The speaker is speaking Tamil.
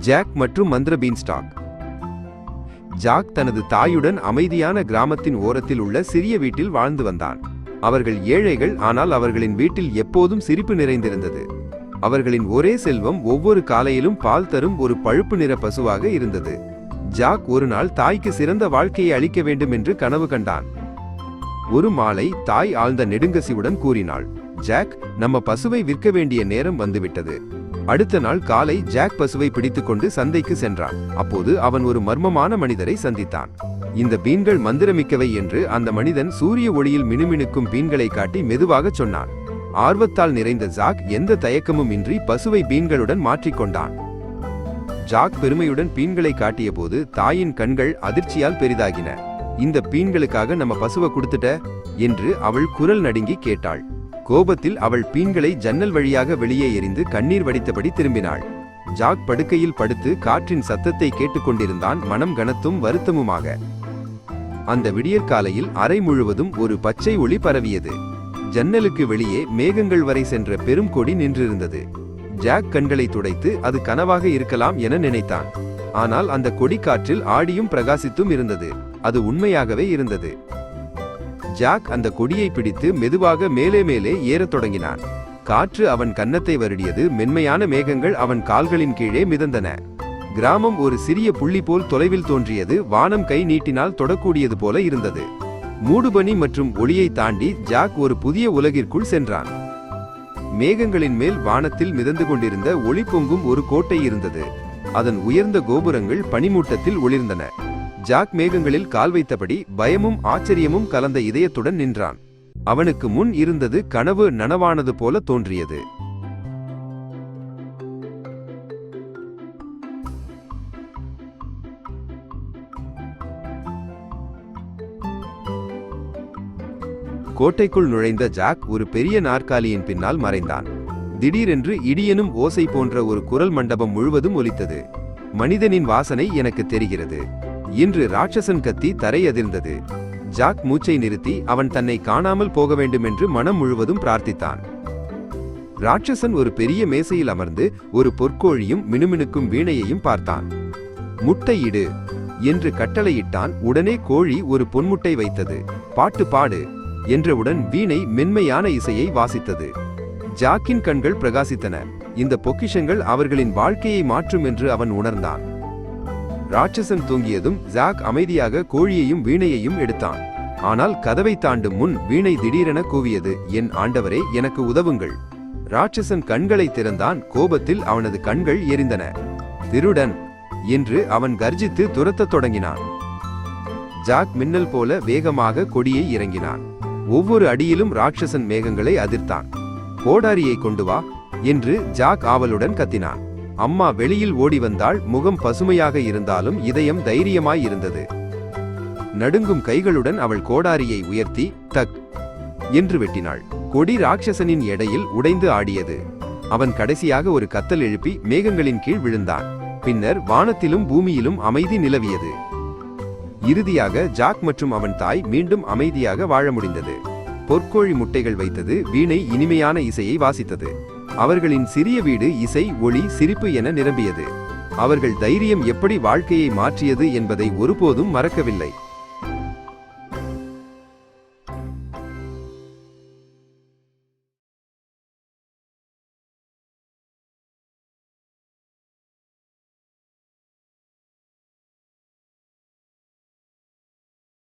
ஜாக் மற்றும் மந்திர பீன்ஸ்டாக். ஜாக் தனது தாயுடன் அமைதியான கிராமத்தின் ஓரத்தில் உள்ள சிறிய வீட்டில் வாழ்ந்து வந்தான். அவர்கள் ஏழைகள், ஆனால் அவர்களின் வீட்டில் எப்போதும் சிரிப்பு நிறைந்திருந்தது. அவர்களின் ஒரே செல்வம் ஒவ்வொரு காலையிலும் பால் தரும் ஒரு பழுப்பு நிற பசுவாக இருந்தது. ஜாக் ஒரு நாள் தாய்க்கு சிறந்த வாழ்க்கையை அளிக்க வேண்டும் என்று கனவு கண்டான். ஒரு மாலை தாய் ஆழ்ந்த நெடுங்கசிவுடன் கூறினாள், ஜாக், நம்ம பசுவை விற்க வேண்டிய நேரம் வந்துவிட்டது. அடுத்த நாள் காலை ஜாக் பசுவை பிடித்துக்கொண்டு சந்தைக்கு சென்றான். அப்போது அவன் ஒரு மர்மமான மனிதரை சந்தித்தான். இந்த பீன்கள் மந்திரமிக்கவை என்று அந்த மனிதன் சூரிய ஒளியில் மினுமினுக்கும் பீன்களை காட்டி மெதுவாக சொன்னான். ஆர்வத்தால் நிறைந்த ஜாக் எந்த தயக்கமும் இன்றி பசுவை பீன்களுடன் மாற்றிக்கொண்டான். ஜாக் பெருமையுடன் பீன்களை காட்டிய போது தாயின் கண்கள் அதிர்ச்சியால் பெரிதாகின. இந்த பீன்களுக்காக நம்ம பசுவை கொடுத்துட்ட என்று அவள் குரல் நடுங்கி கேட்டாள். கோபத்தில் அவள் பீன்களை ஜன்னல் வழியாக வெளியே எறிந்து கண்ணீர் வடித்தபடி திரும்பினாள். ஜாக் படுக்கையில் படுத்து காற்றின் சத்தத்தை கேட்டுக்கொண்டிருந்தான், மனம் கனத்தும் வருத்தமுமாக. அந்த விடியற்காலையில் அறை முழுவதும் ஒரு பச்சை ஒளி பரவியது. ஜன்னலுக்கு வெளியே மேகங்கள் வரை சென்ற பெரும் கொடி நின்றிருந்தது. ஜாக் கண்களை துடைத்து அது கனவாக இருக்கலாம் என நினைத்தான். ஆனால் அந்த கொடி காற்றில் ஆடியும் பிரகாசித்தும் இருந்தது. அது உண்மையாகவே இருந்தது. ஜாக் அந்த கொடியை பிடித்து மெதுவாக மேலே மேலே ஏறத் தொடங்கினான். காற்று அவன் கன்னத்தை வருடியது. மென்மையான மேகங்கள் அவன் கால்களின் கீழே மிதந்தன. கிராமம் ஒரு சிறிய புள்ளி போல் தொலைவில் தோன்றியது. வானம் கை நீட்டினால் தொடக்கூடியது போல இருந்தது. மூடுபனி மற்றும் ஒளியை தாண்டி ஜாக் ஒரு புதிய உலகிற்குள் சென்றான். மேகங்களின் மேல் வானத்தில் மிதந்து கொண்டிருந்த ஒளி பொங்கும் ஒரு கோட்டை இருந்தது. அதன் உயர்ந்த கோபுரங்கள் பனிமூட்டத்தில் ஒளிர்ந்தன. ஜாக் மேகங்களில் கால் வைத்தபடி பயமும் ஆச்சரியமும் கலந்த இதயத்துடன் நின்றான். அவனுக்கு முன் இருந்தது கனவு நனவானது போல தோன்றியது. கோட்டைக்குள் நுழைந்த ஜாக் ஒரு பெரிய நாற்காலியின் பின்னால் மறைந்தான். திடீரென்று இடியெனும் ஓசை போன்ற ஒரு குரல் மண்டபம் முழுவதும் ஒலித்தது. மனிதனின் வாசனை எனக்கு தெரிகிறது என்று ராட்சசன் கத்தி தரை அதிர்ந்தது. ஜாக் மூச்சை நிறுத்தி அவன் தன்னை காணாமல் போக வேண்டும் என்று மனம் முழுவதும் பிரார்த்தித்தான். ராட்சசன் ஒரு பெரிய மேசையில் அமர்ந்து ஒரு பொற்கோழியும் மினுமினுக்கும் வீணையையும் பார்த்தான். முட்டையிடு என்று கட்டளையிட்டான். உடனே கோழி ஒரு பொன்முட்டை வைத்தது. பாட்டு பாடு என்றவுடன் வீணை மென்மையான இசையை வாசித்தது. ஜாக்கின் கண்கள் பிரகாசித்தன. இந்த பொக்கிஷங்கள் அவர்களின் வாழ்க்கையை மாற்றும் என்று அவன் உணர்ந்தான். ராட்சசன் தூங்கியதும் ஜாக் அமைதியாக கோழியையும் வீணையையும் எடுத்தான். ஆனால் கதவை தாண்டும் முன் வீணை திடீரென கூவியது, என் ஆண்டவரே, எனக்கு உதவுங்கள். ராட்சசன் கண்களை திறந்தான். கோபத்தில் அவனது கண்கள் எரிந்தன. திருடன் என்று அவன் கர்ஜித்து துரத்தத் தொடங்கினான். ஜாக் மின்னல் போல வேகமாக கொடியை இறங்கினான். ஒவ்வொரு அடியிலும் ராட்சசன் மேகங்களை அதிர்த்தான். கோடாரியை கொண்டு வா என்று ஜாக் ஆவலுடன் கத்தினான். அம்மா வெளியில் ஓடி வந்தாள். முகம் பசுமையாக இருந்தாலும் இதயம் தைரியமாய் இருந்தது. நடுங்கும் கைகளுடன் அவள் கோடாரியை உயர்த்தி தக் என்று வெட்டினாள். கொடி ராட்சசனின் எடையில் உடைந்து ஆடியது. அவன் கடைசியாக ஒரு கத்தல் எழுப்பி மேகங்களின் கீழ் விழுந்தான். பின்னர் வானத்திலும் பூமியிலும் அமைதி நிலவியது. இறுதியாக ஜாக் மற்றும் அவன் தாய் மீண்டும் அமைதியாக வாழ முடிந்தது. பொற்கோழி முட்டைகள் வைத்தது. வீணை இனிமையான இசையை வாசித்தது. அவர்களின் சிறிய வீடு இசை, ஒளி, சிரிப்பு என நிரம்பியது. அவர்கள் தைரியம் எப்படி வாழ்க்கையை மாற்றியது என்பதை ஒருபோதும் மறக்கவில்லை.